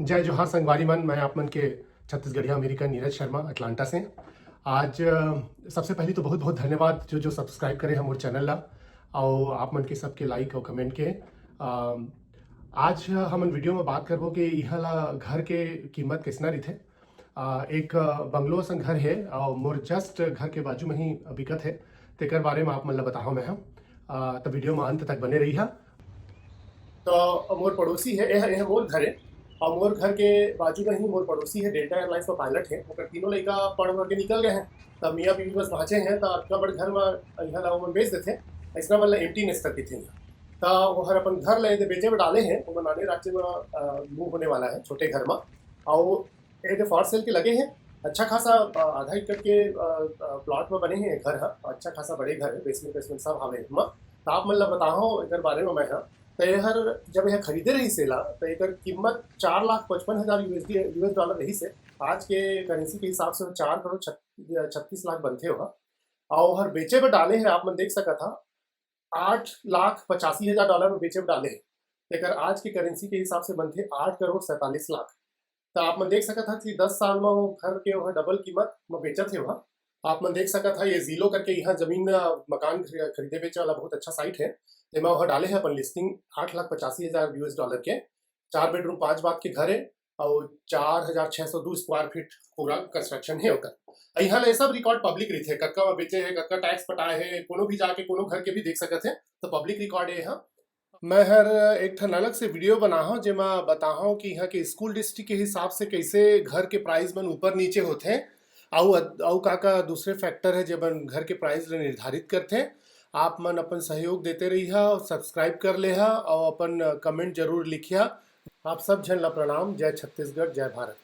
जय जोहार संगवारी मन, मैं आप मन के छत्तीसगढ़िया अमेरिकन नीरज शर्मा अटलांटा से। आज सबसे पहले तो बहुत बहुत धन्यवाद जो जो सब्सक्राइब करे हमर चैनल ला और आप मन के सबके लाइक और कमेंट के। आज हमन वीडियो में बात करबो कि इहा ला घर के कीमत कितना रही थे। एक बंगलो असन घर है और मोर जस्ट घर के बाजू में ही बिकत है, तेकर बारे में आप मन ला बताओ मैं हम। तो वीडियो में अंत तक बने रही है। तो मोर पड़ोसी है, यह मोर घर है और मोर घर के बाजू में ही मोर पड़ोसी है, डेल्टा एयरलाइंस का पायलट है। ओकर तीनों लड़का पढ़ वढ़ के निकल गए हैं, तब मियाँ बीवी बस पहुँचे हैं। तो इतना बड़े घर में यहाँ ला बेच देते, ऐसा मतलब एम्प्टी नेस करके थे यहाँ। तो वो हर अपन घर ले बेचे में डाले हैं, वो नाने राज्य में मूव होने वाला है छोटे घर में। और ये फॉर सेल के लगे हैं, अच्छा खासा आधा एकड़ के प्लॉट में बने हैं घर। अच्छा खासा बड़े घर है, बेसमेंट बेसमेंट सब हवे में। तो आप मतलब बताओ एक बारे में मैं तो यहर जब यह खरीदे रही सेला तो एक कीमत 4,55,000 यूएस डॉलर रही से। आज के करेंसी के हिसाब से 4,36,00,000 बनते होगा। और हर बेचे में डाले हैं, आप मन देख सका था 8,85,000 डॉलर में बेचे में डाले हैं। एक आज के करेंसी के हिसाब से बनते 8,47,00,000। तो आप मन देख सका था कि 10 साल में वो घर के वहाँ डबल कीमत में बेचा थे वहाँ। आप मन देख सका था ये जीलो करके यहाँ जमीन मकान खरीदे बेचे वाला बहुत अच्छा साइट है। तेमा वहाँ डाले हैं अपन लिस्टिंग 8,85,000 यूएस डॉलर के। 4 बेडरूम 5 बाथ के घर है और 4,602 स्क्वायर फीट पूरा कंस्ट्रक्शन है ओकर। यहाँ ले सब रिकॉर्ड पब्लिक रही थे, कक्का बेचे है, कक्का टैक्स पटाए है, कोनो भी जाके कोनो घर के भी देख सकते हैं। तो पब्लिक रिकॉर्ड है यहाँ। मैं हर एक ठन अलग से वीडियो बना हूँ जेमा बताऊँ कि यहाँ के स्कूल डिस्ट्रिक्ट के हिसाब से कैसे घर के प्राइस मन ऊपर नीचे होते हैं। आउ का दूसरे फैक्टर है जब घर के प्राइस निर्धारित करते हैं। आप मन अपन सहयोग देते रहिए और सब्सक्राइब कर ले और अपन कमेंट जरूर लिखिए। आप सब जन ला प्रणाम। जय छत्तीसगढ़, जय भारत।